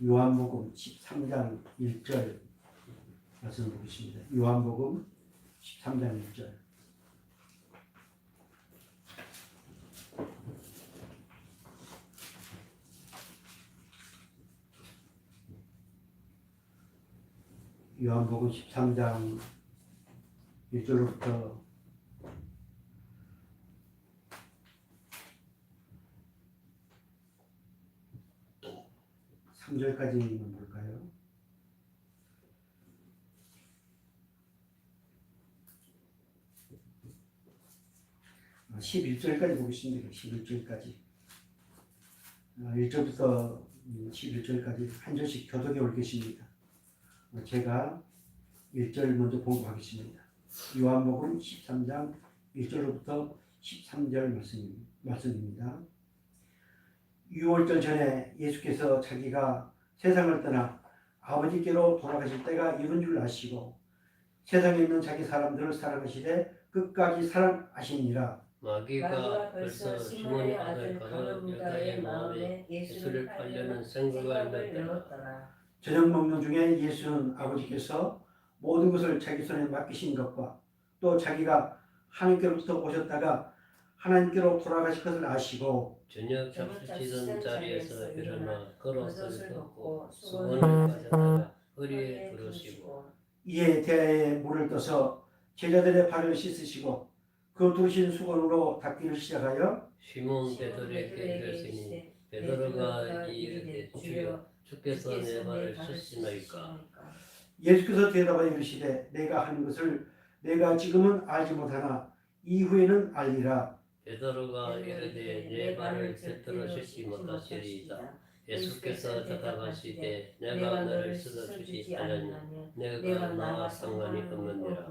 요한복음 13장 1절 말씀을 보겠습니다. 요한복음 13장 1절. 요한복음 13장 1절부터 3절까지만 볼까요? 11절까지 보겠습니다. 11절까지. 1절부터 11절까지 한 절씩 교독해 올겠습니다. 제가 1절 먼저 봉독하겠습니다. 요한복음 13장 1절부터 13절 말씀입니다. 6월절 전에 예수께서 자기가 세상을 떠나 아버지께로 돌아가실 때가 이른 줄 아시고 세상에 있는 자기 사람들을 사랑하시되 끝까지 사랑하시니라. 마귀가 벌써 시몬의 아들 가룟 유다의 마음에 예수를 팔려는 생각을 넣었더라. 저녁 먹는 중에 예수는 아버지께서 모든 것을 자기 손에 맡기신 것과 또 자기가 하나님께로부터 오셨다가 하나님께로 돌아가실 것을 아시고 저녁 잡수치던 자리에서 일어나 겉옷을 벗고 수건을 가져다가 허리에 두르시고 이에 대야에 물을 떠서 제자들의 발을 씻으시고 그 두르신 수건으로 닦기를 시작하여 시몬 베드로에게 이르시니 베드로가 이르되 주여 주께서 내 발을 씻으시나이까. 예수께서 대답하여 이르시되 내가 하는 것을 내가 지금은 알지 못하나 이후에는 알리라. 베드로가 이르되 내 발을 곁들여 씻지 못하시리이다. 예수께서 대답하시되 내가 너를 씻어주지 않으면 내가 나와 상관이 없느니라.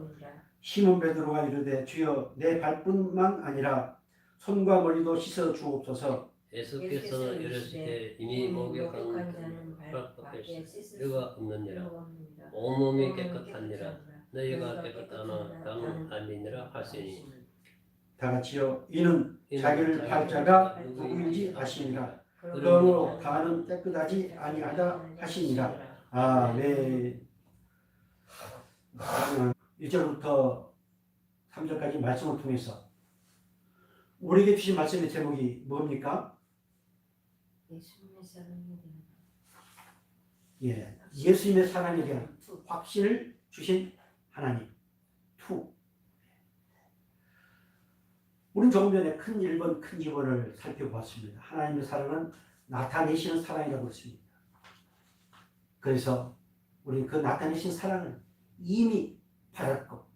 시몬 베드로가 이르되 주여 내 발뿐만 아니라 손과 머리도 씻어 주옵소서. 예수께서 이르시되 이미 목욕한 자는 발밖에 씻을 없느니라. 온몸이 깨끗하니라. 너희가 깨끗하나 나는 아니니라 하시니. 다 같이요. 이는 자기를 팔 자가 누구인지 아시니라. 그러므로 다는 깨끗하지 아니하다 하시니라. 아멘. 1절부터 3절까지 말씀을 통해서 우리에게 주신 말씀의 제목이 뭡니까? 예수님의 사랑에 대한 예수님의 사랑에 대한 확신을 주신 하나님. 우리는 조금 전에 큰 1번, 큰 2번을 살펴보았습니다. 하나님의 사랑은 나타내시는 사랑이라고 했습니다. 그래서 우리는 그 나타내신 사랑을 이미 받았고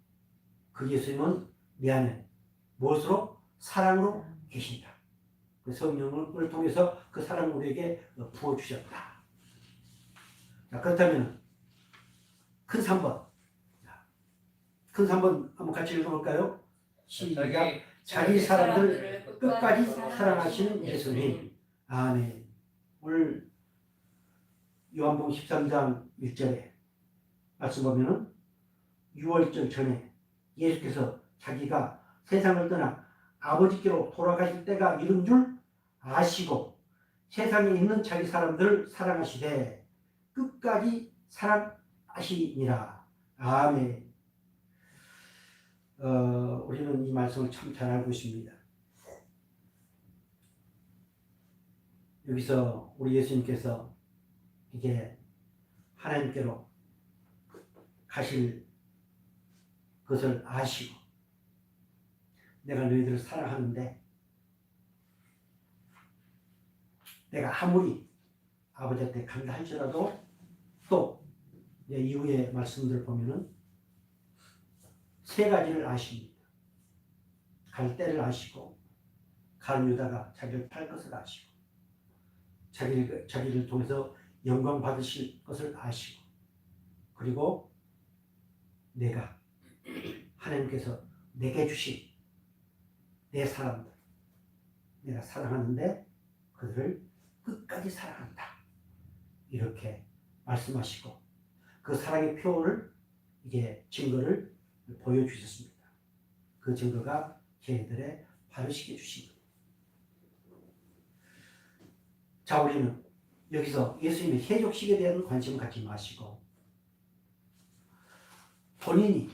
그 예수님은 내 안에 무엇으로? 사랑으로 계신다. 그 성령을 통해서 그 사랑을 우리에게 부어주셨다. 자, 그렇다면 큰 3번. 큰 3번 한번 같이 읽어볼까요? 시작. 자기 사람들 끝까지 사랑하시는 예수님. 아멘. 오늘 요한복음 13장 1절에 말씀 보면은 6월절 전에 예수께서 자기가 세상을 떠나 아버지께로 돌아가실 때가 이른 줄 아시고 세상에 있는 자기 사람들을 사랑하시되 끝까지 사랑하시니라. 아멘. 우리는 이 말씀을 참 잘 알고 있습니다. 여기서 우리 예수님께서 이제 하나님께로 가실 것을 아시고 내가 너희들을 사랑하는데 내가 아무리 아버지한테 간다 할지라도 또 이후의 말씀들을 보면은 세 가지를 아십니다. 갈 때를 아시고 가룟 유다가 자기를 팔 것을 아시고 자기를 통해서 영광 받으실 것을 아시고 그리고 내가 하나님께서 내게 주신 내 사람들 내가 사랑하는데 그들을 끝까지 사랑한다. 이렇게 말씀하시고 그 사랑의 표현을 이제 증거를 보여주셨습니다. 그 증거가 저희들의 발을 씻겨 주신 겁니다. 자, 우리는 여기서 예수님의 해족식에 대한 관심을 갖지 마시고 본인이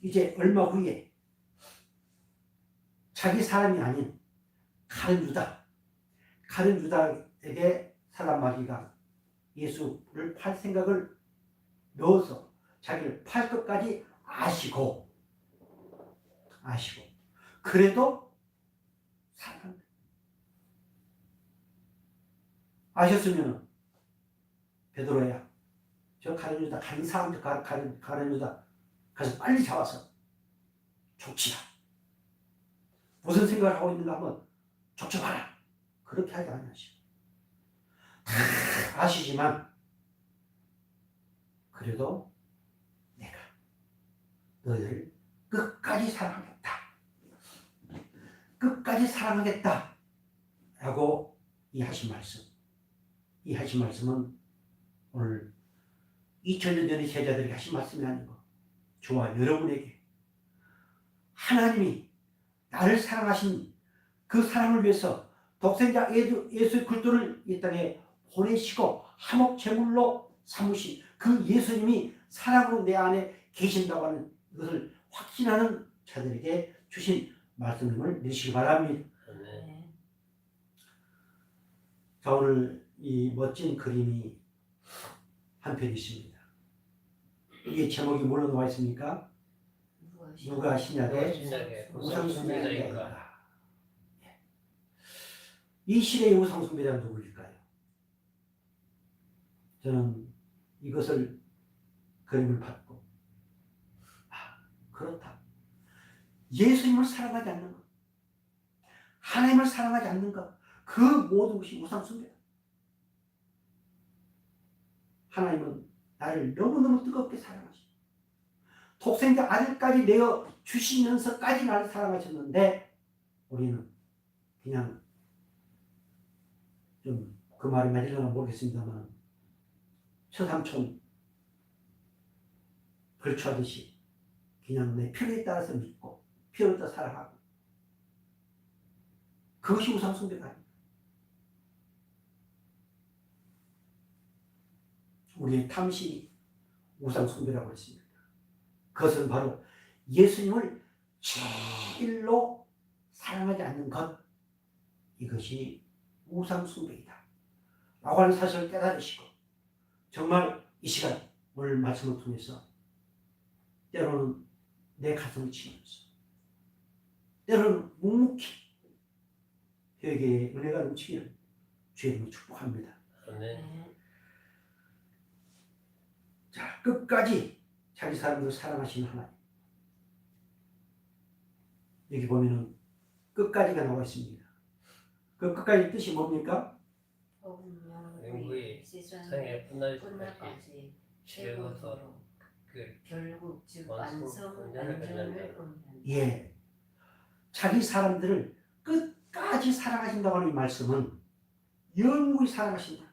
이제 얼마 후에 자기 사람이 아닌 가룟 유다에게 사람 마귀가 예수를 팔 생각을 넣어서 자기를 팔 것까지 아시고 그래도 사랑합니다. 아셨으면 베드로야 저 가룟 유다 가는 사람들 가룟 유다 가서 빨리 잡아서 족치라. 무슨 생각을 하고 있는가 하면 족쳐봐라. 그렇게 하지 않으시고 다 아시지만 그래도 내가 너희를 끝까지 사랑하겠다 라고 이 하신 말씀은 오늘 2000년 전의 제자들에게 하신 말씀이 아니고 저와 여러분에게 하나님이 나를 사랑하신 그 사랑을 위해서 독생자 예수 그리스도를 이 땅에 보내시고 한몫 제물로 삼으신 그 예수님이 사랑으로 내 안에 계신다고 하는 이것을 확신하는 자들에게 주신 말씀을 믿으시기 바랍니다. 아멘. 자, 오늘 이 멋진 그림이 한 편 있습니다. 이게 제목이 뭘로 나와 있습니까? 누가 신약의 신약의 우상숭배자인가? 이 시대의 우상숭배자는 누구일까요? 저는 이것을 그림을 받고 그렇다. 예수님을 사랑하지 않는 것, 하나님을 사랑하지 않는 것, 그 모든 것이 우상숭배다. 하나님은 나를 너무너무 뜨겁게 사랑하시고 독생자 아들까지 내어 주시면서까지 나를 사랑하셨는데 우리는 그냥 좀 그 말이 맞을려나 모르겠습니다만 처삼촌 걸쳐하듯이 그냥 내 필요에 따라서 믿고 필요에 따라 사랑하고 그것이 우상숭배가 아닙니다. 우리의 탐심이 우상숭배라고 했습니다. 그것은 바로 예수님을 제일로 사랑하지 않는 것, 이것이 우상숭배이다 라고 하는 사실을 깨달으시고 정말 이 시간 오늘 말씀을 통해서 때로는 내 가슴을 치면서 때로는 묵묵히 회개의 은혜가 넘치기를 주의 이름으로 축복합니다. 아멘. 자, 끝까지 자기 사람들을 사랑하시는 하나님. 여기 보면은 끝까지가 나와 있습니다. 그 끝까지 뜻이 뭡니까? 영구히 세상에 끝날 때까지 최고도록 결국 즉 완성 완전을 의미한다. 예. 자기 사람들을 끝까지 사랑하신다고 하는 이 말씀은 영구히 사랑하신다.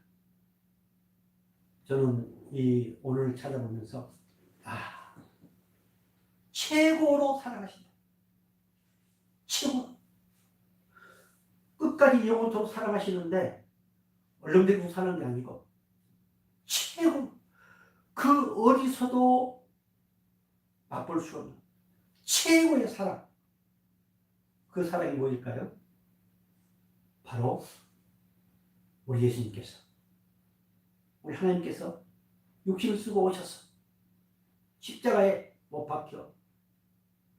저는 이 오늘 찾아보면서 최고로 사랑하신다. 최고. 끝까지 영원토록 사랑하시는데 얼렁대고 사는 게 아니고 최고. 그 어디서도 맛볼 수 없는 최고의 사랑. 그 사랑이 뭐일까요? 바로 우리 예수님께서, 우리 하나님께서 육신을 쓰고 오셔서 십자가에 못 박혀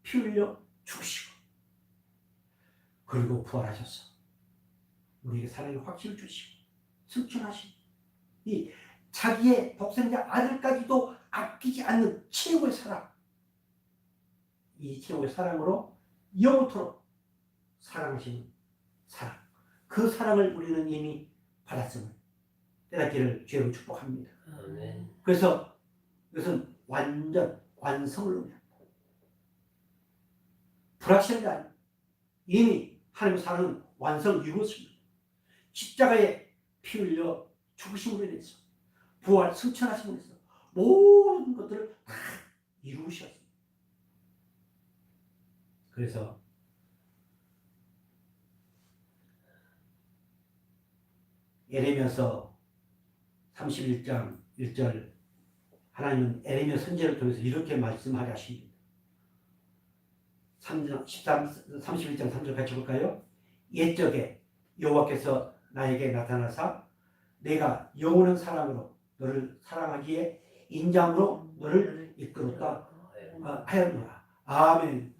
피 흘려 죽으시고 그리고 부활하셔서 우리에게 사랑의 확신을 주시고 승천하시고 이 자기의 독생자 아들까지도 아끼지 않는 최고의 사랑, 이 최고의 사랑으로 영원토록 사랑하시는 사랑, 그 사랑을 우리는 이미 받았음을 깨닫기를 주여로 축복합니다. 아멘. 그래서 이것은 완전 완성을 의미합니다. 불확실한 게 아닙니다. 이미 하나님의 사랑은 완성을 이루었습니다. 십자가에 피 흘려 죽으심으로 인해서 부활 승천하심으로 인해서 모든 것들을 다 이루셨습니다. 그래서 예레미야서 31장 1절 하나님은 에레미야 선지자를 통해서 이렇게 말씀하게 하십니다. 31장 3절 같이 볼까요? 옛적에 여호와께서 나에게 나타나사 내가 영원한 사랑으로 너를 사랑하기에 인자함으로 너를 이끌었다 하였노라. 아멘.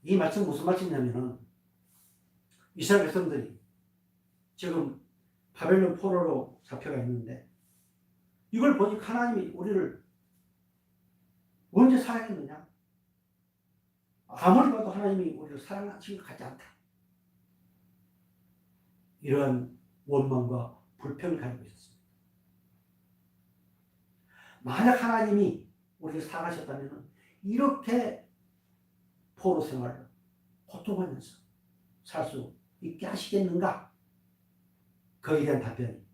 이 말씀 무슨 말씀이냐면은 이스라엘 백성들이 지금 바벨론 포로로 잡혀가 있는데 이걸 보니 하나님이 우리를 언제 사랑했느냐? 아무리 봐도 하나님이 우리를 사랑하신 것 같지 않다. 이러한 원망과 불평을 가지고 있었습니다. 만약 하나님이 우리를 사랑하셨다면 이렇게 포로 생활을 고통하면서 살 수 있게 하시겠는가? 거기에 대한 답변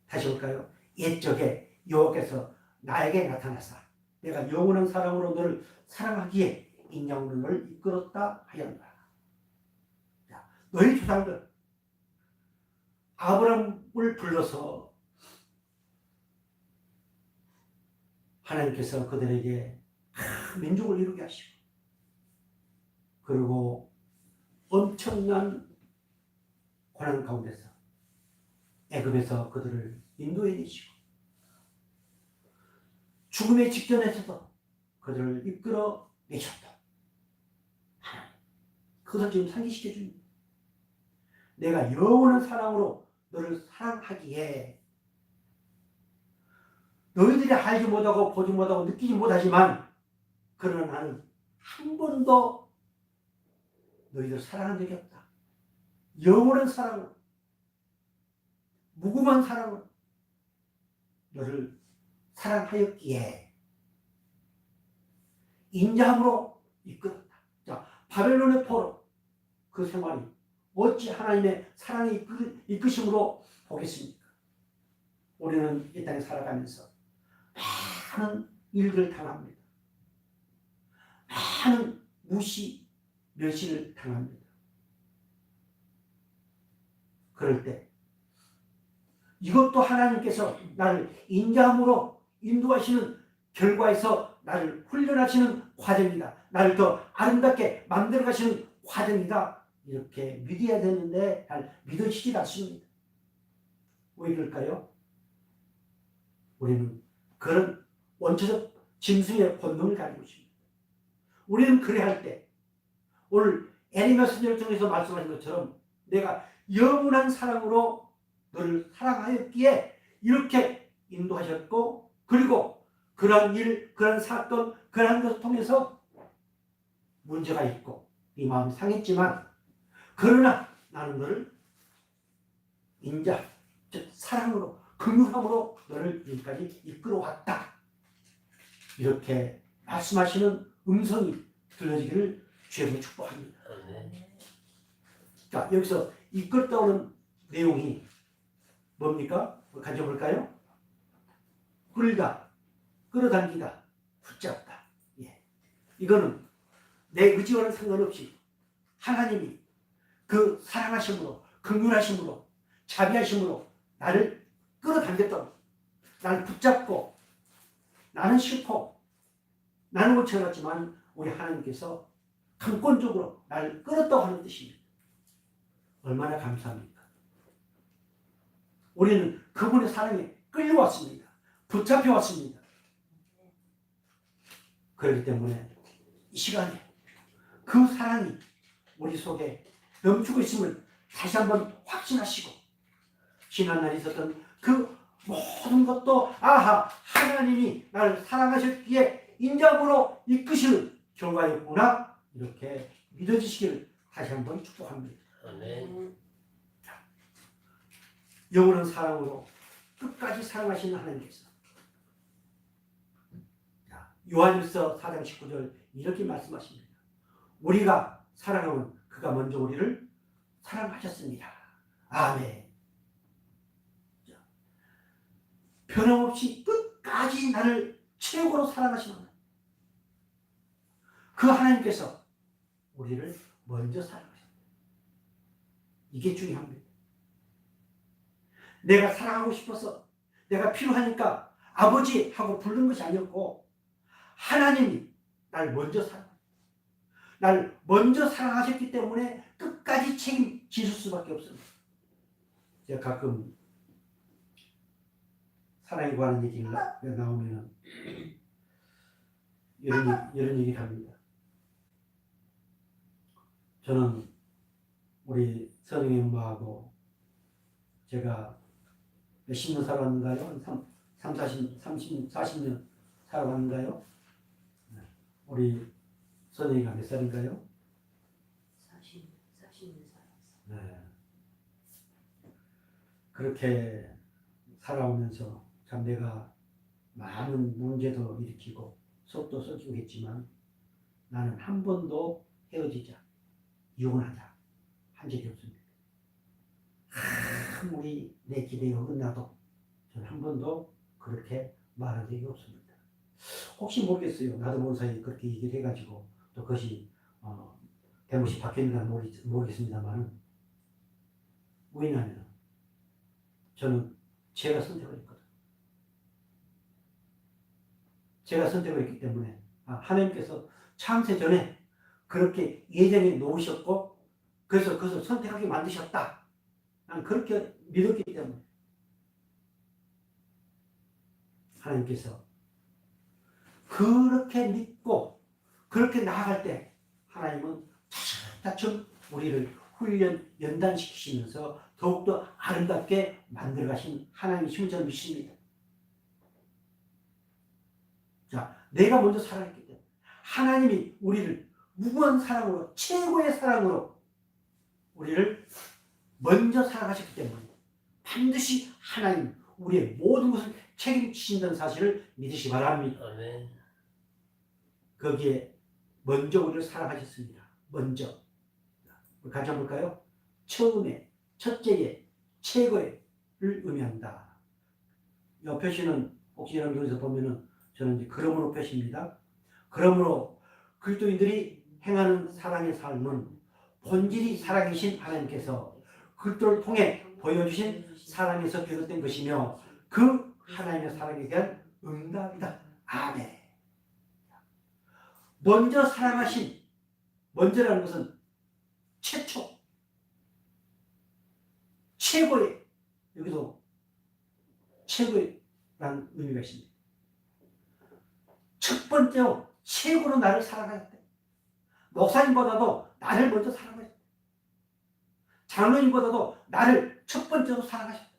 다시 볼까요? 옛적에 여호와께서 나에게 나타나사 내가 영원한 사랑으로 너를 사랑하기에 인양으로 너를 이끌었다 하였노라. 너희 조상들 아브라함을 불러서 하나님께서 그들에게 큰 민족을 이루게 하시고 그리고 엄청난 고난 가운데서 애굽에서 그들을 인도해 내시고 죽음의 직전에서도 그들을 이끌어 내셨다. 하나님 그것을 지금 상기시켜 줍니다. 내가 영원한 사랑으로 너를 사랑하기에 너희들이 알지 못하고 보지 못하고 느끼지 못하지만 그러나 나는 한 번도 너희들 사랑한 적이 없다. 영원한 사랑으로 무궁한 사랑으로 너를 사랑하였기에 인자함으로 이끌었다. 자, 바벨론의 포로 그 생활이 어찌 하나님의 사랑의 이끄심으로 보겠습니까? 우리는 이 땅에 살아가면서 많은 일들을 당합니다. 많은 무시, 멸시를 당합니다. 그럴 때 이것도 하나님께서 나를 인자함으로 인도하시는 결과에서 나를 훈련하시는 과정이다. 나를 더 아름답게 만들어 가시는 과정이다. 이렇게 믿어야 되는데 잘 믿어지지 않습니다. 왜 그럴까요? 우리는 그런 원초적 짐승의 본능을 가지고 있습니다. 우리는 그래야 할 때 오늘 에레미야 선지자를 통해서 말씀하신 것처럼 내가 영원한 사랑으로 너를 사랑하였기에 이렇게 인도하셨고 그리고 그러한 일, 그러한 사건, 그러한 것을 통해서 문제가 있고 네 마음이 상했지만 그러나 나는 너를 인자, 즉 사랑으로 긍휼함으로 너를 여기까지 이끌어왔다. 이렇게 말씀하시는 음성이 들려지기를 주님으로 축복합니다. 자, 여기서 이끌다 오는 내용이 뭡니까? 가져볼까요? 끌다, 끌어당기다, 붙잡다. 예. 이거는 내 의지와는 상관없이 하나님이 그 사랑하심으로, 긍휼하심으로, 자비하심으로 나를 끌어당겼던, 나를 붙잡고 나는 싫고 나는 고쳐놨지만 우리 하나님께서 강권적으로 나를 끌었다고 하는 뜻입니다. 얼마나 감사합니까? 우리는 그분의 사랑에 끌려왔습니다. 붙잡혀왔습니다. 그렇기 때문에 이 시간에 그 사랑이 우리 속에 넘치고 있음을 다시 한번 확신하시고 지난날에 있었던 그 모든 것도 아하 하나님이 나를 사랑하셨기에 인자함으로 이끄시는 결과였구나 이렇게 믿어지시기를 다시 한번 축복합니다. 아멘. 영원한 사랑으로 끝까지 사랑하시는 하나님께서 요한일서 4장 19절 이렇게 말씀하십니다. 우리가 사랑하면 그가 먼저 우리를 사랑하셨습니다. 아멘. 변함없이 끝까지 나를 최고로 사랑하시는 하나님. 그 하나님께서 우리를 먼저 사랑하셨습니다. 이게 중요합니다. 내가 사랑하고 싶어서 내가 필요하니까 아버지 하고 부른 것이 아니었고 하나님이 날 먼저 사랑하셨기 때문에 끝까지 책임지실 수밖에 없습니다. 제가 가끔 사랑에 관한 얘기가 나오면 이런 얘기를 합니다. 저는 우리 선영이 엄마하고 제가 몇십 년 살아왔는가요? 40년 살아왔는가요? 우리 선영이가 몇 살인가요? 40년 살았어. 네. 그렇게 살아오면서 참 내가 많은 문제도 일으키고 속도 써주고 했지만 나는 한 번도 헤어지자, 이혼하자 한 적이 없습니다. 아무리 내 기대에 어긋나도 저는 한 번도 그렇게 말한 적이 없습니다. 혹시 모르겠어요. 나도 모르는 사이에 그렇게 얘기를 해가지고 또 그것이 대못이 바뀌었는가 모르겠습니다만 왜냐하면 저는 제가 선택을 했거든. 제가 선택을 했기 때문에 하나님께서 창세 전에 그렇게 예정해 놓으셨고 그래서 그것을 선택하게 만드셨다. 나는 그렇게 믿었기 때문에 하나님께서 그렇게 믿고 그렇게 나아갈 때 하나님은 차츰차츰 우리를 훈련 연단시키시면서 더욱더 아름답게 만들어 가신 하나님이신 줄 믿습니다. 자, 내가 먼저 사랑했기 때문에 하나님이 우리를 무궁한 사랑으로 최고의 사랑으로 우리를 먼저 사랑하셨기 때문에 반드시 하나님 우리의 모든 것을 책임지신다는 사실을 믿으시 바랍니다. 아멘. 거기에 먼저 우리를 사랑하셨습니다. 먼저 우리 같이 한번 볼까요? 처음에, 첫째에, 최고에를 의미한다. 이 표시는 혹시 여러분께서 보면은 저는 이제 그러므로 표시입니다. 그러므로 그리스도인들이 행하는 사랑의 삶은 본질이 사랑이신 하나님께서 그리스도를 통해 보여주신 사랑에서 비롯된 것이며 그 하나님의 사랑에 대한 응답이다. 아멘. 먼저 사랑하신, 먼저라는 것은 최초, 최고의, 여기도 최고의라는 의미가 있습니다. 첫 번째로 최고로 나를 사랑하셨대. 목사님보다도 나를 먼저 사랑하셨대. 장로님보다도 나를 첫 번째로 사랑하셨대.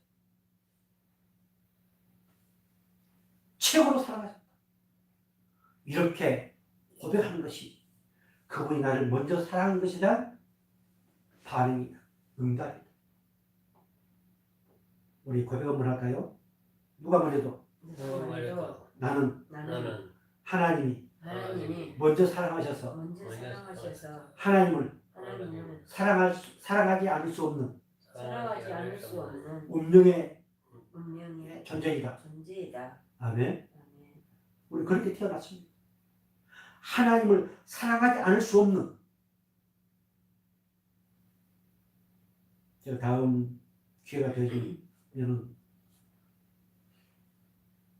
최고로 사랑하셨다. 이렇게 고백하는 것이 그분이 나를 먼저 사랑하는 것에 대한 반응이다. 응답이다. 우리 고백 한번 할까요? 누가 말해도 나는 하나님이 먼저 사랑하셔서 하나님을 사랑하지 않을 수 없는 운명의 존재이다. 아멘. 우리 그렇게 태어났습니다. 하나님을 사랑하지 않을 수 없는, 제가 다음 기회가 되면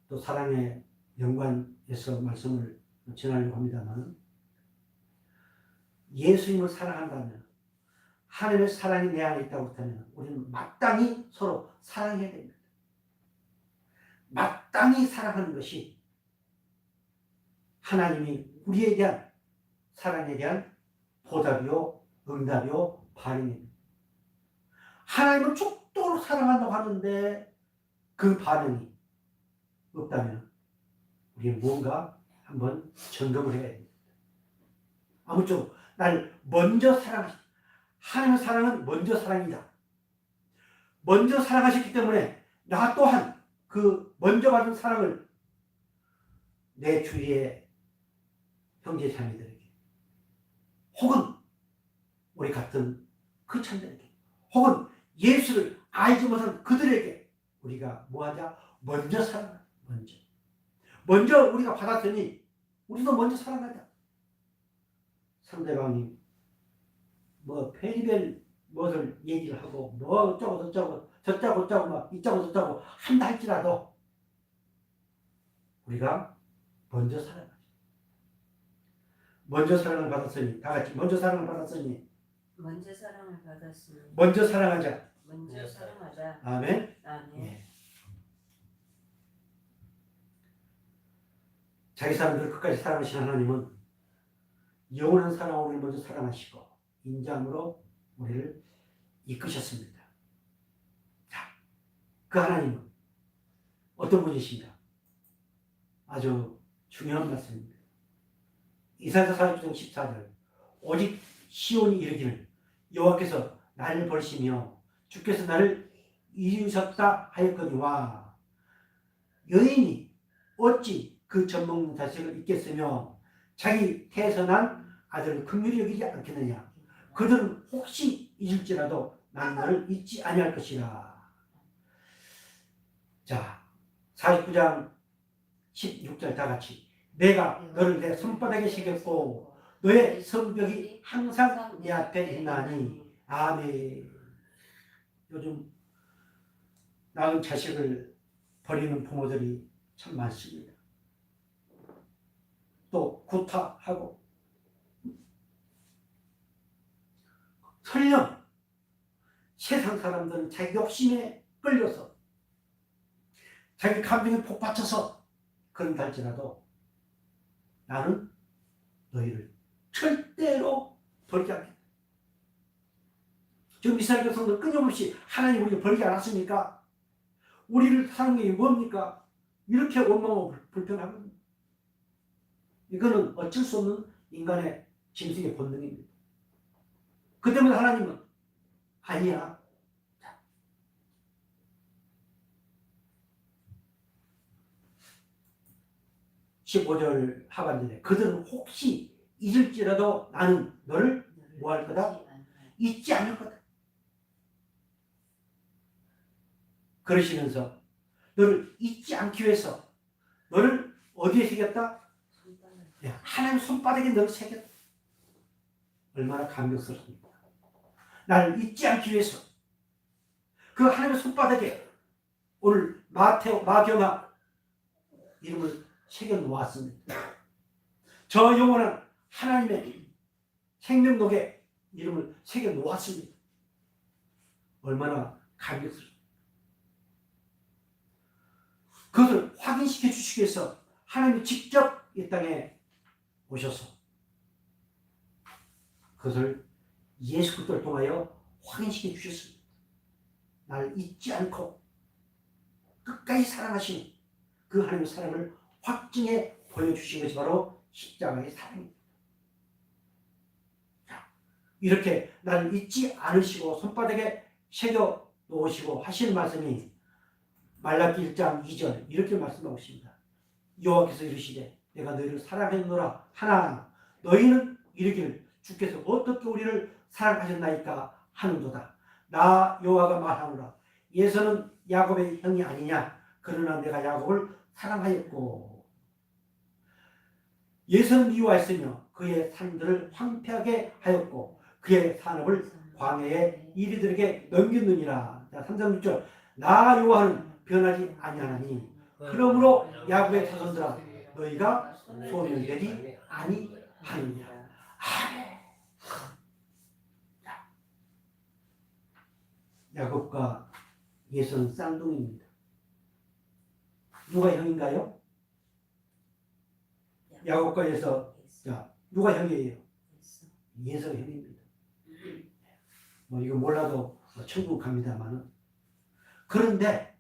또 사랑의 연관해서 말씀을 전하려고 합니다만, 예수님을 사랑한다면, 하나님의 사랑이 내 안에 있다고 한다면 우리는 마땅히 서로 사랑해야 됩니다. 마땅히 사랑하는 것이 하나님이 우리에 대한 사랑에 대한 보답이요, 응답이요, 반응입니다. 하나님을 죽도록 사랑한다고 하는데 그 반응이 없다면 우리는 무언가 한번 점검을 해야 됩니다. 아무쪼록 나를 먼저 사랑하셨다. 하나님의 사랑은 먼저 사랑이다. 먼저 사랑하셨기 때문에 나 또한 그 먼저 받은 사랑을 내 주위의 형제 자매들에게, 혹은 우리 같은 크리스천들에게, 혹은 예수를 알지 못한 그들에게 우리가 뭐하자? 먼저 사랑하자. 먼저 우리가 받았더니 우리도 먼저 사랑하자. 상대방이 뭐 페리벨 뭐를 얘기를 하고 뭐 어쩌고 저쩌고 저짜고 저짜고 막 이짜고 저짜고 한다 할지라도 우리가 먼저 살아가자. 먼저 사랑을 받았으니 다 같이 먼저 사랑을 받았으니 먼저 사랑을 받았으니 먼저 사랑하자. 먼저 사랑하자. 아멘. 아멘. 예. 자기 사람들을 끝까지 사랑하신 하나님은 영원한 사랑으로 우리를 먼저 사랑하시고 인자함으로 우리를 이끄셨습니다. 자, 그 하나님은 어떤 분이신가? 아주 중요한 말씀입니다. 이사야 49장 14절 오직 시온이 이르기를 여호와께서 나를 버리시며 주께서 나를 잃으셨다 하였거니와 여인이 어찌 그 젖먹는 자식을 잊겠으며 자기 태선한 아들을 긍휼히 여기지 않겠느냐. 그들은 혹시 잊을지라도 나는 너를 잊지 아니할 것이라. 자, 49장 16절 다 같이 내가 너를 내 손바닥에 새겼고 너의 성벽이 항상 내 앞에 있나니. 아멘. 요즘 낳은 자식을 버리는 부모들이 참 많습니다. 또 구타하고 설령 세상 사람들은 자기 욕심에 끌려서 자기 감정에 폭받쳐서 그런다 할지라도 나는 너희를 절대로 버리지 않겠다. 지금 이스라엘 백성들 끊임없이 하나님 우리를 버리지 않았습니까? 우리를 사는 게 뭡니까? 이렇게 원망하고 불평하거든요. 이거는 어쩔 수 없는 인간의 짐승의 본능입니다. 그 때문에 하나님은 아니야. 15절 하반절에 그들은 혹시 잊을지라도 나는 너를 뭐 할 거다? 잊지 않을 거다. 그러시면서 너를 잊지 않기 위해서 너를 어디에 새겼다? 하나님 손바닥에 너를 새겼다. 얼마나 감격스럽습니까? 나를 잊지 않기 위해서 그 하나님의 손바닥에 오늘 마경아 이름을 새겨 놓았습니다. 저 영원한 하나님의 생명록에 이름을 새겨 놓았습니다. 얼마나 감격스럽습니까? 그것을 확인시켜 주시기 위해서 하나님이 직접 이 땅에 오셔서 그것을 예수 그리스도를 통하여 확인시켜 주셨습니다. 나를 잊지 않고 끝까지 사랑하시는 그 하나님의 사랑을 확증해 보여주신 것이 바로 십자가의 사랑입니다. 이렇게 나를 잊지 않으시고 손바닥에 새겨 놓으시고 하시는 말씀이 말라기 1장 2절 이렇게 말씀하고 있습니다. 여호와께서 이르시되 내가 너희를 사랑하노라 하나 너희는 이르기를 주께서 어떻게 우리를 사랑하셨나이까 하는도다. 나 여호와가 말하노라 예서는 야곱의 형이 아니냐. 그러나 내가 야곱을 사랑하였고 예서는 미워했으며 그의 산들을 황폐하게 하였고 그의 산업을 광야의 이리들에게 넘겼느니라. 자, 3장 6절 나 여호와는 변하지 아니하나니 그러므로 야곱의 자손들아 너희가 소멸되지 아니하느니라. 아멘. 야곱과 예서는 쌍둥이입니다. 누가 형인가요? 야곱과 예서. 자, 누가 형이에요? 예서가 형입니다. 뭐 이거 몰라도 천국 갑니다만은. 그런데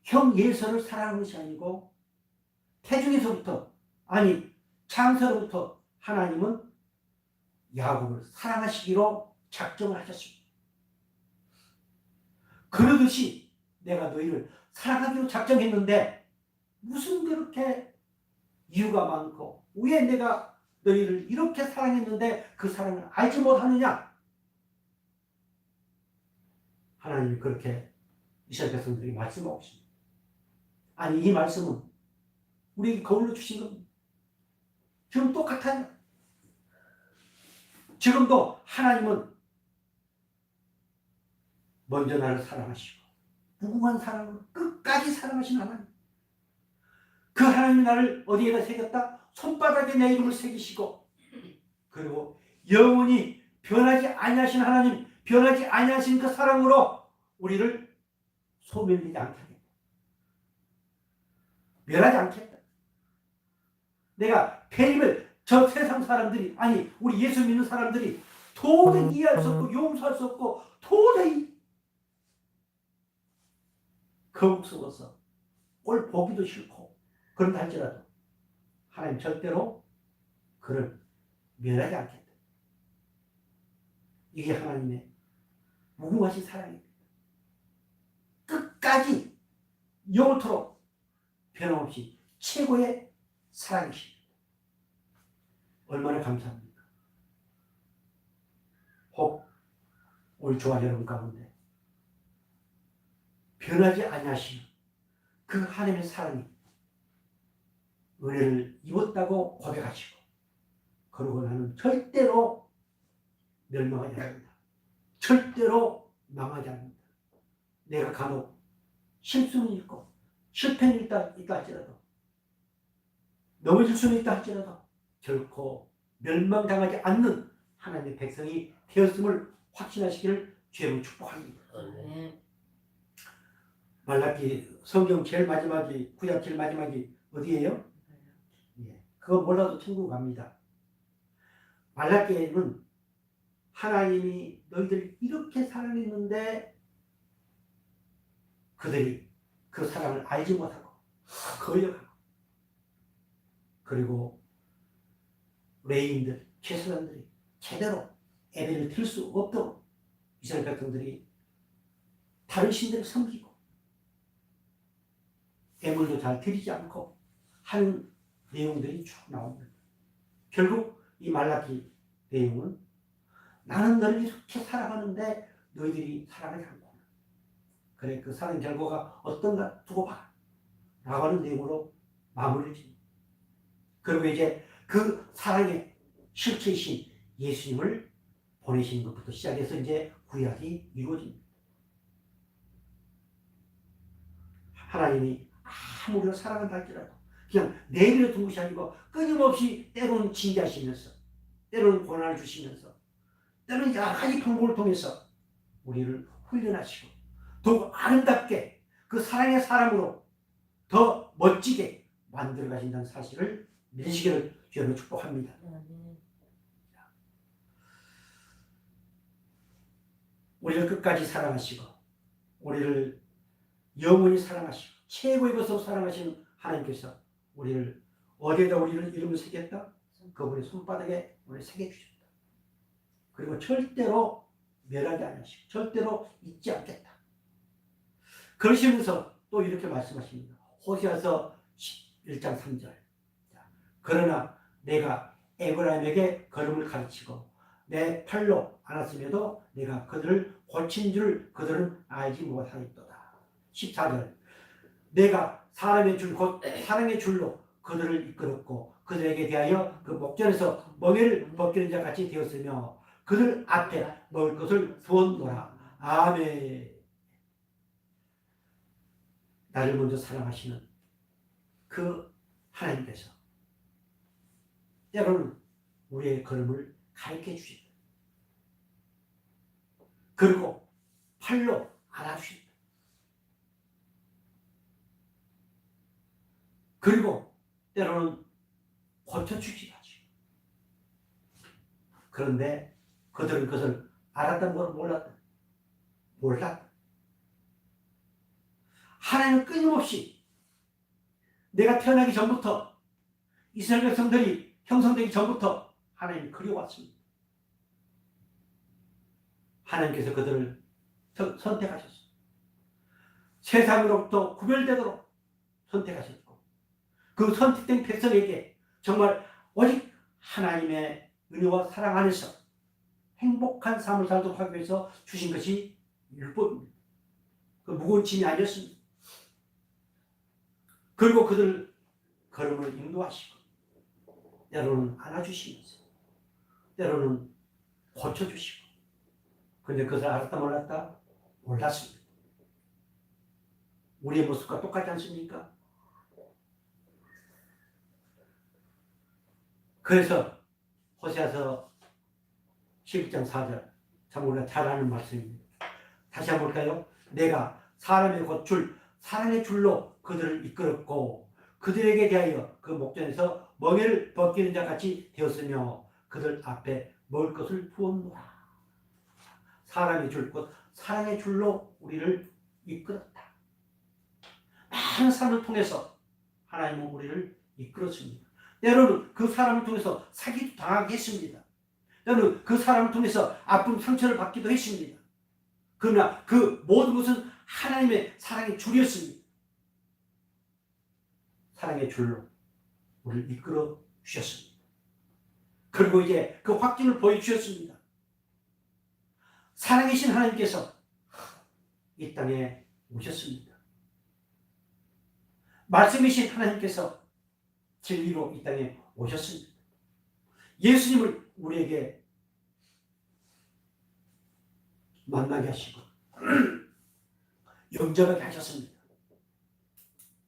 형 예서를 사랑하는 것이 아니고 태중에서부터 아니 창세로부터 하나님은 야곱을 사랑하시기로 작정을 하셨습니다. 그러듯이 내가 너희를 사랑하기로 작정했는데 무슨 그렇게 이유가 많고 왜 내가 너희를 이렇게 사랑했는데 그 사랑을 알지 못하느냐? 하나님이 그렇게 이스라엘 백성들에게 말씀하고 있습니다. 아니 이 말씀은 우리에게 거울로 주신 겁니다. 지금 똑같아요. 지금도 하나님은 먼저 나를 사랑하시고 무궁한 사랑으로 끝까지 사랑하신 하나님. 그 하나님이 나를 어디에다 새겼다? 손바닥에 내 이름을 새기시고, 그리고 영원히 변하지 아니하신 하나님, 변하지 아니하신 그 사랑으로 우리를 소멸되지 않게 하겠다. 멸하지 않겠다. 내가 폐임을 저 세상 사람들이, 아니 우리 예수 믿는 사람들이 도저히 이해할 수 없고 용서할 수 없고 도저히 거북스러워서 꼴 보기도 싫고 그런다 할지라도 하나님 절대로 그를 멸하지 않겠다. 이게 하나님의 무궁하신 사랑입니다. 끝까지 영원토록 변함없이 최고의 사랑이십니다. 얼마나 감사합니까? 혹 우리 조화 여러분 가운데 변하지 아니하시는 그 하나님의 사랑이 은혜를 입었다고 고백하시고, 그러고 나는 절대로 멸망하지 않는다. 절대로 망하지 않는다. 내가 간혹 실수는 있고 실패는 있다 할지라도, 넘어질 수는 있다 할지라도 결코 멸망당하지 않는 하나님의 백성이 되었음을 확신하시기를 주님을 축복합니다. 말라기 성경 제일 마지막이, 구약 제일 마지막이 어디예요? 예, 그거 몰라도 천국 갑니다. 말라기에는 하나님이 너희들 이렇게 사랑했는데 그들이 그 사랑을 알지 못하고 거역하고, 그리고 레위인들, 최소한들이 제대로 예배를 드릴 수 없도록 이스라엘 백성들이 다른 신들을 섬기고 예물도 잘 드리지 않고 하는 내용들이 쭉 나옵니다. 결국 이 말라기 내용은 나는 너를 이렇게 사랑하는데 너희들이 사랑하지 않구나. 그래, 그 사랑 결과가 어떤가 두고 봐 라고 하는 내용으로 마무리를 짓습니다. 그리고 이제 그 사랑의 실체이신 예수님을 보내시는 것부터 시작해서 이제 구약이 이루어집니다. 하나님이 아무리 사랑한다 할지라도 그냥 내버려 둔 것이 아니고 끊임없이 때로는 징계하시면서, 때로는 고난을 주시면서, 때로는 여러 가지 방법을 통해서 우리를 훈련하시고 더욱 아름답게 그 사랑의 사람으로 더 멋지게 만들어 가신다는 사실을 믿으시기를 주님으로 축복합니다. 우리를 끝까지 사랑하시고 우리를 영원히 사랑하시고 최고의 것으로 사랑하시는 하나님께서 우리를 어디에다 우리를 이름을 새겼다? 그분의 손바닥에 우리를 새겨주셨다. 그리고 절대로 멸하지 않으시고 절대로 잊지 않겠다. 그러시면서 또 이렇게 말씀하십니다. 호세아서 11장 3절. 그러나 내가 에브라임에게 걸음을 가르치고 내 팔로 안았음에도 내가 그들을 고친 줄 그들은 알지 못하였도다. 14절. 내가 사람의 줄 곧 사랑의 줄로 그들을 이끌었고 그들에게 대하여 그 목전에서 멍에를 벗기는 자 같이 되었으며 그들 앞에 먹을 것을 두었노라. 아멘. 나를 먼저 사랑하시는 그 하나님께서 때로는 우리의 걸음을 가르쳐 주십니다. 그리고 팔로 안아주십니다. 그리고 때로는 고쳐주기도 하죠. 그런데 그들은 그것을 알았던 걸 몰랐다. 하나님은 끊임없이 내가 태어나기 전부터 이스라엘 백성들이 형성되기 전부터 하나님이 그려왔습니다. 하나님께서 그들을 선택하셨습니다. 세상으로부터 구별되도록 선택하셨고 그 선택된 백성에게 정말 오직 하나님의 은혜와 사랑 안에서 행복한 삶을 살도록 하기 위해서 주신 것이 율법입니다. 그 무거운 짐이 아니었습니다. 그리고 그들 걸음을 인도하시고 때로는 안아주시면서 때로는 고쳐주시고, 그런데 그것을 알았다 몰랐다 몰랐습니다. 우리의 모습과 똑같지 않습니까? 그래서 호세아서 11장 4절 참 우리가 잘 아는 말씀입니다. 다시 한번 볼까요? 내가 사람의 곧 줄, 사랑의 줄로 그들을 이끌었고 그들에게 대하여 그 목전에서 멍에를 벗기는 자 같이 되었으며 그들 앞에 먹을 것을 부었노라. 사람의 줄, 곧 사랑의 줄로 우리를 이끌었다. 많은 사람을 통해서 하나님은 우리를 이끌었습니다. 때로는 그 사람을 통해서 사기도 당하게 했습니다. 때로는 그 사람을 통해서 아픔, 상처를 받기도 했습니다. 그러나 그 모든 것은 하나님의 사랑의 줄이었습니다. 사랑의 줄로 우리를 이끌어 주셨습니다. 그리고 이제 그 확증을 보여주셨습니다. 살아계신 하나님께서 이 땅에 오셨습니다. 말씀이신 하나님께서 진리로 이 땅에 오셨습니다. 예수님을 우리에게 만나게 하시고 영접하게 하셨습니다.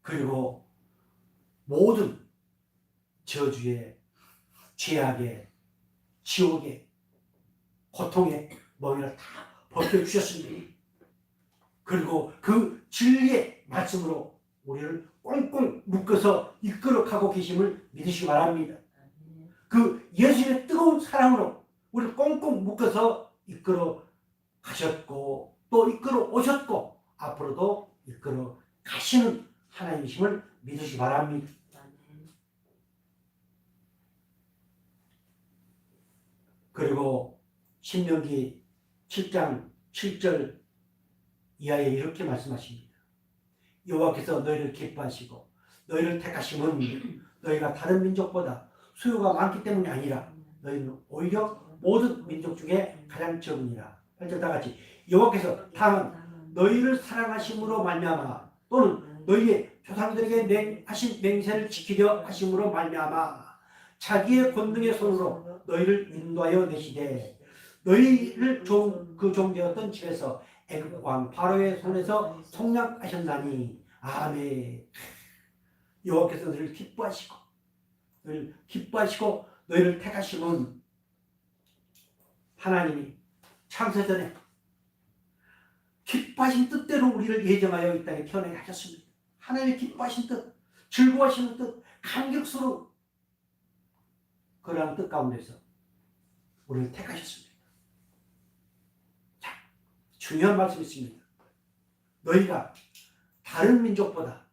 그리고 모든 저주의, 죄악의, 지옥의, 고통의 멍에를 다 벗겨주셨습니다. 그리고 그 진리의 말씀으로 우리를 꽁꽁 묶어서 이끌어가고 계심을 믿으시기 바랍니다. 그 예수님의 뜨거운 사랑으로 우리를 꽁꽁 묶어서 이끌어 가셨고 또 이끌어 오셨고 앞으로도 이끌어 가시는 하나님이심을 믿으시기 바랍니다. 그리고 신명기 7장 7절 이하에 이렇게 말씀하십니다. 여호와께서 너희를 기뻐하시고 너희를 택하심은 너희가 다른 민족보다 수요가 많기 때문이 아니라 너희는 오히려 모든 민족 중에 가장 적으니라. 8절 다 같이 여호와께서 다만 너희를 사랑하심으로 말미암아 또는 너희의 조상들에게 하신 맹세를 지키려 하심으로 말미암아 자기의 권능의 손으로 너희를 인도하여 내시되 너희를 그 종되었던 집에서 애굽 왕 바로의 손에서 속량하셨나니 아멘. 여호와께서 너희를 기뻐하시고 너희를 택하심은 하나님이 창세전에 기뻐하신 뜻대로 우리를 예정하여 이 땅에 태어나게 하셨습니다. 하나님의 기뻐하신 뜻, 즐거워하시는 뜻, 감격스러운 그러한 뜻 가운데서 우리를 택하셨습니다. 자, 중요한 말씀이 있습니다. 너희가 다른 민족보다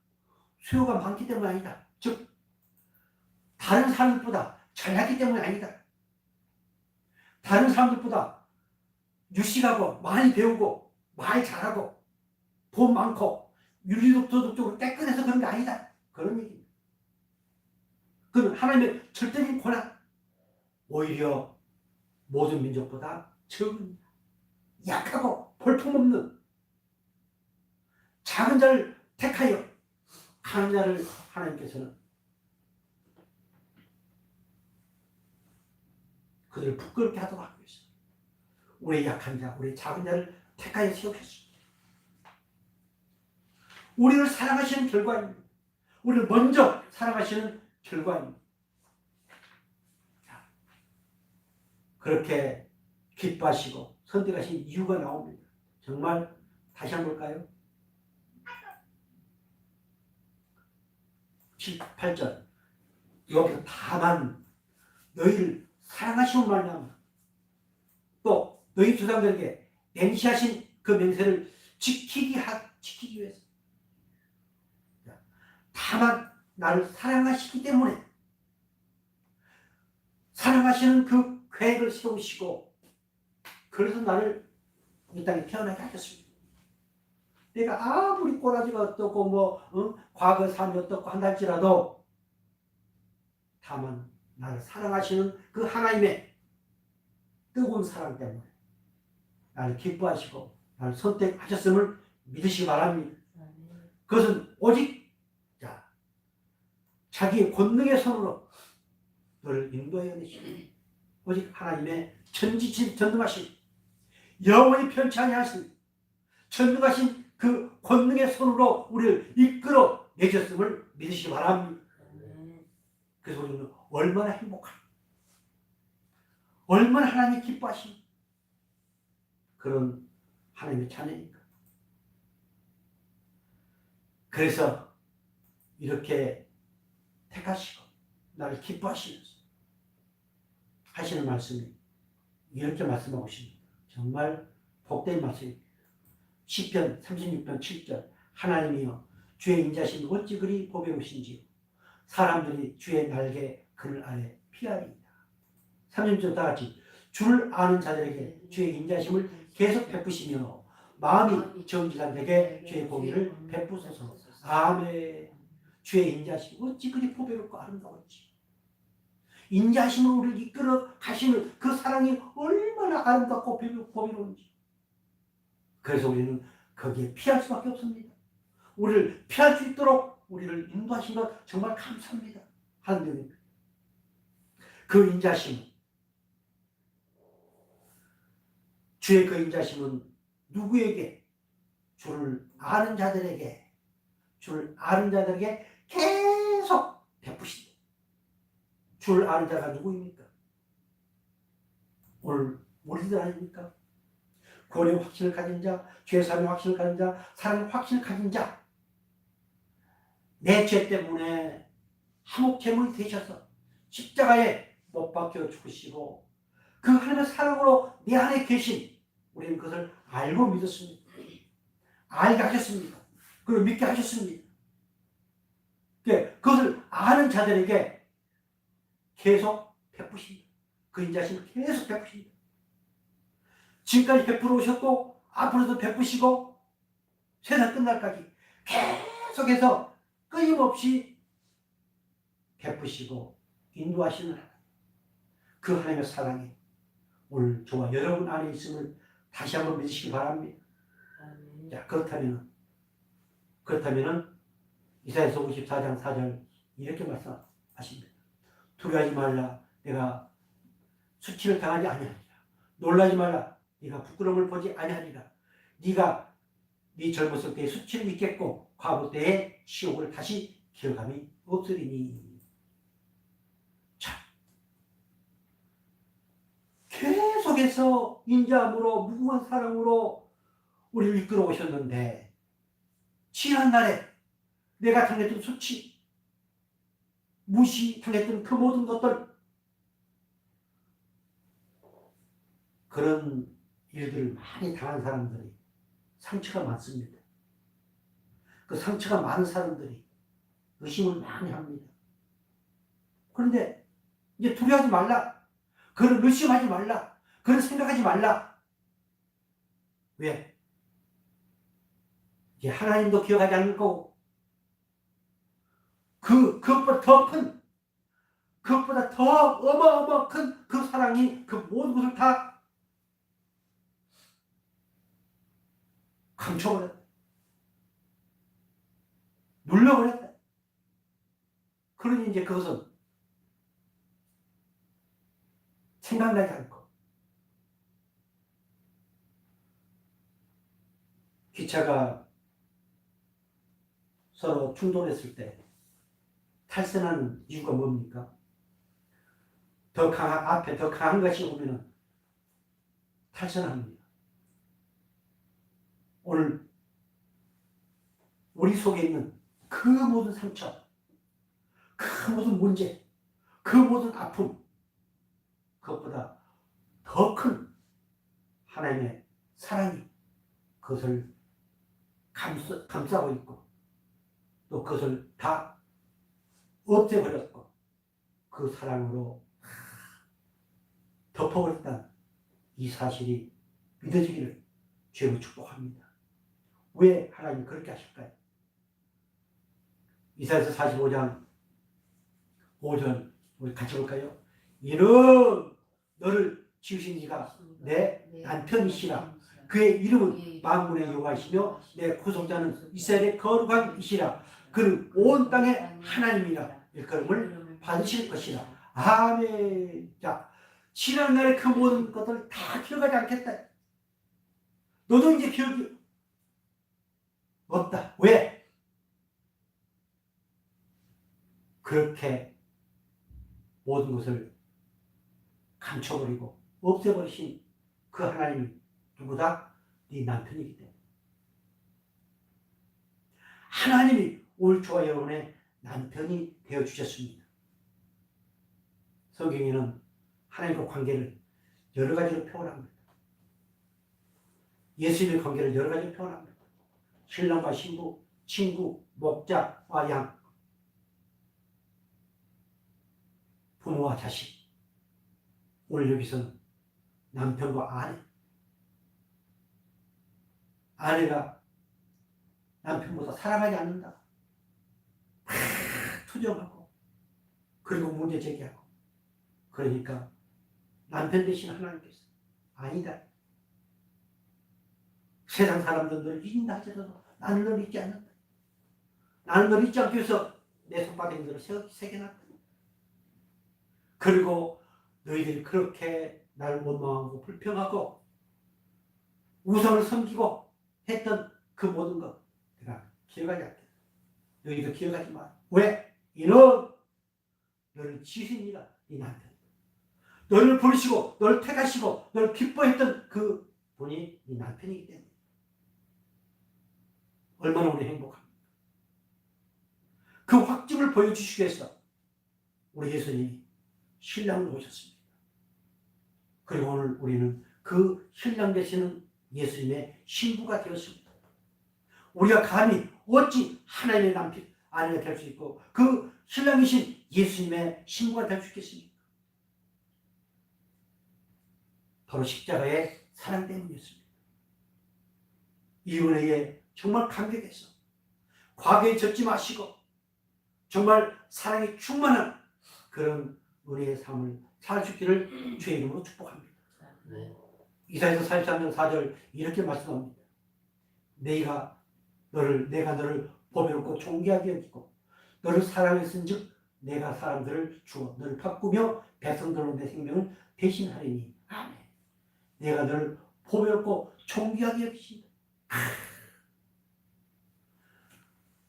수요가 많기 때문이 아니다. 즉 다른 사람들보다 잘났기 때문이 아니다. 다른 사람들보다 유식하고 많이 배우고 말 잘하고 돈 많고 윤리도덕적으로 깨끗해서 그런 게 아니다. 그런 얘기입니다. 그건 하나님의 절대적인 권한. 오히려 모든 민족보다 적은 약하고 볼품없는 작은 자를 택하여 큰 자를 하나님께서는 그들을 부끄럽게 하도록 하고 있어요. 우리 약한 자, 우리 작은 자를 택하여 세우셨습니다. 우리를 사랑하시는 결과입니다. 우리를 먼저 사랑하시는 결과입니다. 그렇게 기뻐하시고 선택하신 이유가 나옵니다. 정말 다시 한번 볼까요? 8절 여기서 다만 너희를 사랑하시는 말이야. 또 너희 조상들에게 맹세하신 그 맹세를 지키기 위해서 다만 나를 사랑하시기 때문에 사랑하시는 그 계획을 세우시고 그래서 나를 이 땅에 태어나게 하셨습니다. 내가 아무리 꼬라지가 어떻고 과거 삶이 어떻고 한달지라도 다만 나를 사랑하시는 그 하나님의 뜨거운 사랑 때문에 나를 기뻐하시고 나를 선택하셨음을 믿으시기 바랍니다. 그것은 오직 자기의 권능의 손으로 너를 인도하여 내시니 오직 하나님의 전지전능하신 영원히 편치 아니하신 전능하신 그 권능의 손으로 우리를 이끌어 내셨음을 믿으시기 바랍니다. 아멘. 그래서 우리는 얼마나 행복한, 얼마나 하나님이 기뻐하신 그런 하나님의 자녀입니까? 그래서 이렇게 택하시고 나를 기뻐하시면서 하시는 말씀이 이렇게 말씀하고 있습니다. 정말 복된 말씀입니다. 시편 36편 7절 하나님이여 주의 인자심이 어찌 그리 보배로우신지요 사람들이 주의 날개 그늘 아래 피하리이다. 3절 다같이 주를 아는 자들에게 주의 인자심을 계속 베푸시며 마음이 정직한 자에게 주의 공의를 베푸소서. 아멘. 주의 인자심 어찌 그리 보배롭고 아름다웠지. 인자심으로 우리를 이끌어 가시는 그 사랑이 얼마나 아름답고 보배로운지. 그래서 우리는 거기에 피할 수밖에 없습니다. 우리를 피할 수 있도록 우리를 인도하신 것 정말 감사합니다. 하나님. 그 인자심, 주의 그 인자심은 누구에게? 주를 아는 자들에게, 주를 아는 자들에게 계속 베푸신다. 주를 아는 자가 누구입니까? 오늘 우리들 아닙니까? 구원의 확신을 가진 자, 죄 사함의 확신을 가진 자, 사랑의 확신을 가진 자, 내 죄 때문에 한옥제물이 되셔서 십자가에 못 박혀 죽으시고 그 하나님의 사랑으로 내 안에 계신 우리는 그것을 알고 믿었습니다. 알게 하셨습니다. 그리고 믿게 하셨습니다. 그것을 아는 자들에게 계속 베푸십니다. 그 인자심을 계속 베푸십니다. 지금까지 베풀어 오셨고 앞으로도 베푸시고 세상 끝날까지 계속해서 끊임없이 베푸시고 인도하시는 하나님. 그 하나님의 사랑이 오늘 저와 여러분 안에 있음을 다시 한번 믿으시기 바랍니다. 아멘. 자, 그렇다면 이사야서 54장 4절 이렇게 말씀하십니다. 두려워하지 말라. 내가 수치를 당하지 아니하리라. 놀라지 말라. 네가 부끄러움을 보지 아니하리라. 네가 네 젊었을 때의 수치를 잊겠고 과거 때의 시옥을 다시 기억함이 없으리니. 자, 계속해서 인자함으로 무궁한 사랑으로 우리를 이끌어 오셨는데 지난 날에 내가 당했던 수치, 무시당했던 그 모든 것들, 그런 일들을 많이 당한 사람들이 상처가 많습니다. 그 상처가 많은 사람들이 의심을 많이 합니다. 그런데 이제 두려워하지 말라. 그런 의심하지 말라. 그런 생각하지 말라. 왜? 이제 하나님도 기억하지 않을 거고 그것보다 더 어마어마 큰 그 사랑이 그 모든 것을 다 감춰버렸다. 눌러버렸다. 그러니 이제 그것은 생각나지 않고 기차가 서로 충돌했을 때 탈선하는 이유가 뭡니까? 앞에 더 강한 것이 오면은 탈선합니다. 오늘 우리 속에 있는 그 모든 상처, 그 모든 문제, 그 모든 아픔, 그것보다 더 큰 하나님의 사랑이 그것을 감싸고 있고 또 그것을 다 없애버렸고 그 사랑으로 덮어버렸다는 이 사실이 믿어지기를 주로 축복합니다. 왜 하나님이 그렇게 하실까요? 이사야서 45장 5절 우리 같이 볼까요? 이는 너를 지으신 이가 내 남편이시라. 그의 이름은 만군의 여호와이시며 내 구속자는 이스라엘의 거룩한 이시라. 그는 온 땅의 하나님이라. 일컬음을 받으실 것이라. 아멘. 자, 지난날의 그 모든 것들을 다 기억하지 않겠다. 너도 이제 기억이 없다. 왜? 그렇게 모든 것을 감춰버리고 없애버리신 그 하나님이 누구다? 네 남편이기 때문에. 하나님이 오늘 저와 여러분의 남편이 되어주셨습니다. 성경에는 하나님과 관계를 여러 가지로 표현합니다. 예수님의 관계를 여러 가지로 표현합니다. 신랑과 신부, 친구, 목자와 양, 부모와 자식. 오늘 여기서는 남편과 아내. 아내가 남편보다 사랑하지 않는다. 투정하고 그리고 문제 제기하고. 그러니까 남편 대신 하나님께서 아니다. 세상 사람들은 너를 잊는다 하더라도 나는 너를 잊지 않는다. 나는 너를 잊지 않기 위해서 내 손바닥에 너를 새겨놨다. 그리고 너희들이 그렇게 나를 원망하고 불평하고 우상을 섬기고 했던 그 모든 것 내가 기억하지 않겠다. 너희도 기억하지 마. 왜? 이는 너를 지으니라 이 남편. 너를 부르시고 너를 택하시고 너를 기뻐했던 그 분이 네 남편이기 때문에. 얼마나 우리 행복합니까? 그 확증을 보여주시기 위해서 우리 예수님이 신랑을 오셨습니다. 그리고 오늘 우리는 그 신랑 되시는 예수님의 신부가 되었습니다. 우리가 감히 어찌 하나님의 남편, 아내가 될 수 있고 그 신랑이신 예수님의 신부가 될 수 있겠습니까? 바로 십자가의 사랑 때문이었습니다. 이 은혜에 정말 감격해서 과거에 젖지 마시고 정말 사랑이 충만한 그런 은혜의 삶을 살 수 있기를 주의 이름으로 축복합니다. 네. 이사야서 43장 4절 이렇게 말씀합니다. 내가 너를 보배롭고 존귀하게 여기고 너를 사랑했은즉 내가 사람들을 주어 너를 바꾸며 백성들로 내 생명을 대신하리니. 아멘. 내가 너를 보배롭고 존귀하게 여기신다.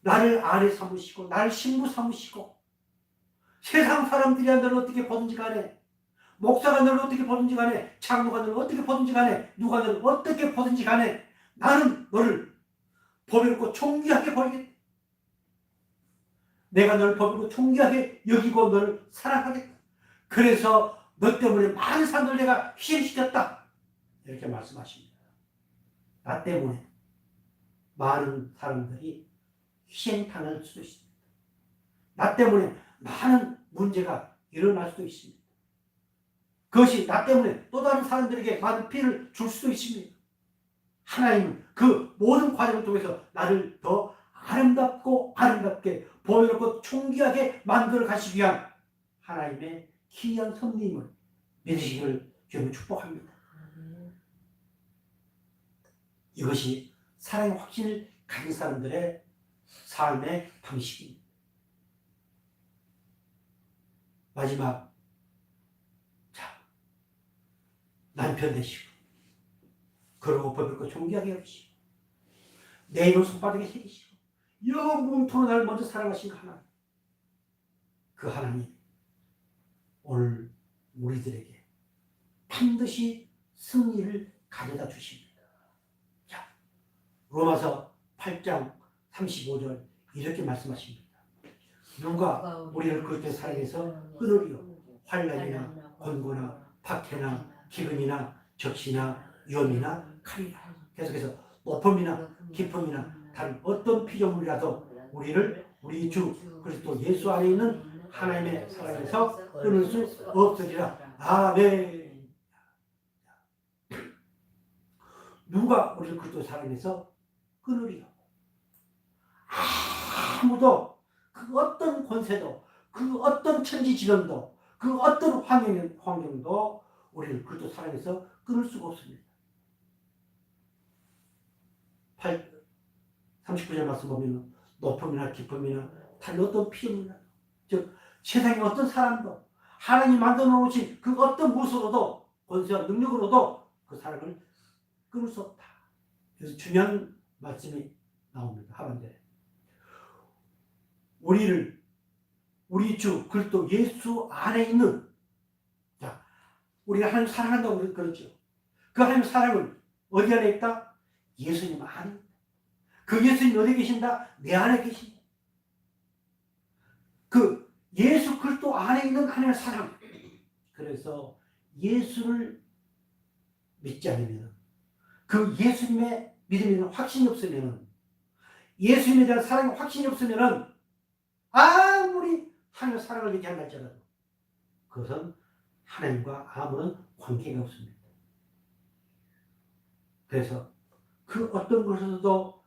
나를 아내 삼으시고 나를 신부 삼으시고 세상 사람들이 너를 어떻게 보든지 간에 목사가 너를 어떻게 보든지 간에 장로가 너를 어떻게 보든지 간에 누가 너를 어떻게 보든지 간에 나는 너를 보배롭고 존귀하게 보이겠다. 내가 너를 보배롭고 존귀하게 여기고 너를 사랑하겠다. 그래서 너 때문에 많은 사람들 내가 희생시켰다. 이렇게 말씀하십니다. 나 때문에 많은 사람들이 희생당할 수도 있습니다. 나 때문에 많은 문제가 일어날 수도 있습니다. 그것이 나 때문에 또 다른 사람들에게 많은 피해를 줄 수도 있습니다. 하나님은 그 모든 과정을 통해서 나를 더 아름답게 보배롭고 존귀하게 만들어 가시기 위한 하나님의 기이한 섭리임을 믿으시기를 주님을 축복합니다. 이것이 사랑의 확신을 가진 사람들의 삶의 방식입니다. 마지막, 남편 되시고 그러고 보배롭고 존귀하게 여기시고 내 이름 손바닥에 새기시고 영원토록 나를 먼저 사랑하신 하나님, 그 하나님 오늘 우리들에게 반드시 승리를 가져다 주십니다. 자, 로마서 8장 35절 이렇게 말씀하십니다. 누가 우리를 그렇게 사랑해서 끊으리요. 환난이나 권고나 박해나 기근이나 적시나 위험이나 칼이나. 계속해서 높음이나 깊음이나 다른 어떤 피조물이라도 우리를 우리 주 그리스도 예수 안에 있는 하나님의 사랑에서 끊을 수 없으리라. 아멘. 누가 우리를 그리스도 사랑해서 끊으리요. 아무도 그 어떤 권세도 그 어떤 천지지변도 그 어떤 환경도 우리를 그리스도 사랑해서 끊을 수가 없습니다. 39절 말씀 보면 높음이나 깊음이나 다른 어떤 피조물이나 즉 세상의 어떤 사람도 하나님 만들어 놓으신 그 어떤 무엇으로도 권세와 능력으로도 그 사랑을 끊을 수 없다. 그래서 중요한 말씀이 나옵니다. 하반절에. 우리 주 그리스도 예수 안에 있는, 자, 우리가 하나님 사랑한다고 그랬죠. 그 하나님 사랑은 어디 안에 있다? 예수님 안에. 그 예수님 어디 계신다? 내 안에 계신다. 그 예수 그리스도 안에 있는 하나님의 사랑. 그래서 예수를 믿지 않으면, 그 예수님의 믿음에 대한 확신이 없으면, 예수님에 대한 사랑에 확신이 없으면 아무리 하나님의 사랑을 얘기한다 할지라도 그것은 하나님과 아무런 관계가 없습니다. 그래서 그 어떤 것에서도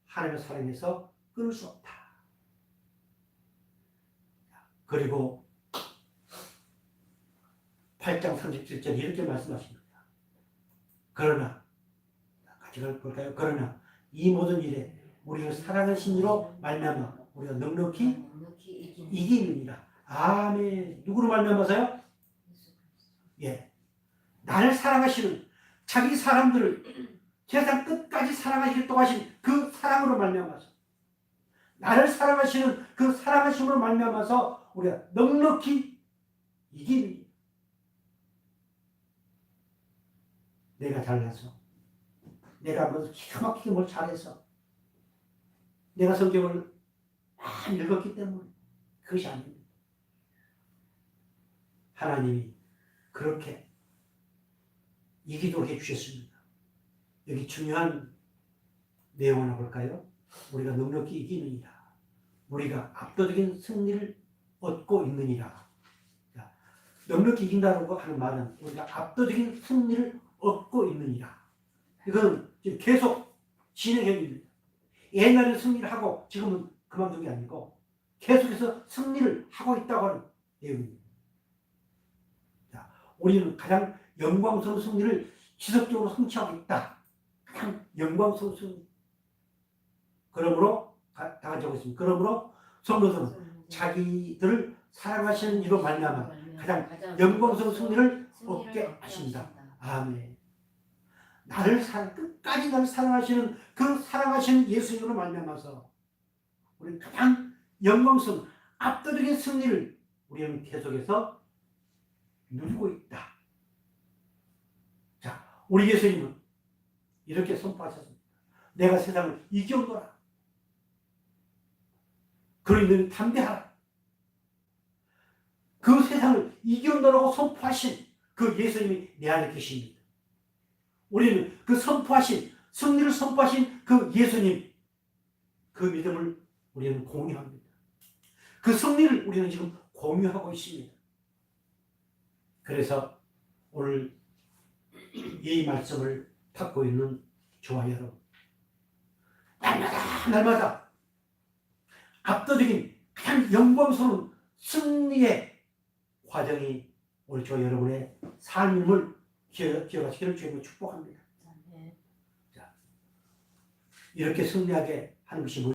하나님의 사랑에서 끊을 수 없다. 그리고 8장 37절 이렇게 말씀하십니다. 그러나, 같이 볼까요? 그러나 이 모든 일에 우리를 사랑하신 이로 말미암아 우리가 넉넉히 이기느니라. 아멘. 누구로 말미암아서요? 예, 나를 사랑하시는, 자기 사람들을 세상 끝까지 사랑하시겠다고 하신 그 사랑으로 말미암아서, 나를 사랑하시는 그 사랑하심으로 말미암아서 우리가 넉넉히 이기느니라. 내가 잘나서, 내가 뭐 기가 막히게 뭘 잘해서, 내가 성경을 많이 읽었기 때문에 그것이 아닙니다. 하나님이 그렇게 이기도록 해주셨습니다. 여기 중요한 내용 하나 볼까요? 우리가 넉넉히 이기느니라. 우리가 압도적인 승리를 얻고 있느니라. 자, 넉넉히 이긴다고 하는 말은 우리가 압도적인 승리를 얻고 있느니라. 이건 지금 계속 진행형입니다. 옛날에 승리를 하고 지금은 그만둔 게 아니고 계속해서 승리를 하고 있다고 하는 내용입니다. 자, 우리는 가장 영광스러운 승리를 지속적으로 성취하고 있다. 가장 영광스러운 승리. 그러므로 다 같이 하고 있습니다. 그러므로 성도들은 자기들을 사랑하시는 이로 말미암아 가장 영광스러운 승리를 얻게 하신다. 아멘. 끝까지 나를 사랑하시는 그 사랑하시는 예수님으로 말미암아서 우리는 가장 영광스러운 압도적인 승리를 우리는 계속해서 누리고 있다. 자, 우리 예수님은 이렇게 선포하셨습니다. 내가 세상을 이겨오노라. 그러니 너는 담대하라. 그 세상을 이겨오노라고 선포하신 그 예수님이 내 안에 계십니다. 우리는 그 선포하신, 승리를 선포하신 그 예수님, 그 믿음을 우리는 공유합니다. 그 승리를 우리는 지금 공유하고 있습니다. 그래서 오늘 이 말씀을 받고 있는 저와 여러분, 날마다 압도적인 가장 영광스러운 승리의 과정이 우리 저와 여러분의 삶임을 기억하시기를 주님으로 축복합니다. 자, 이렇게 승리하게 하는 것이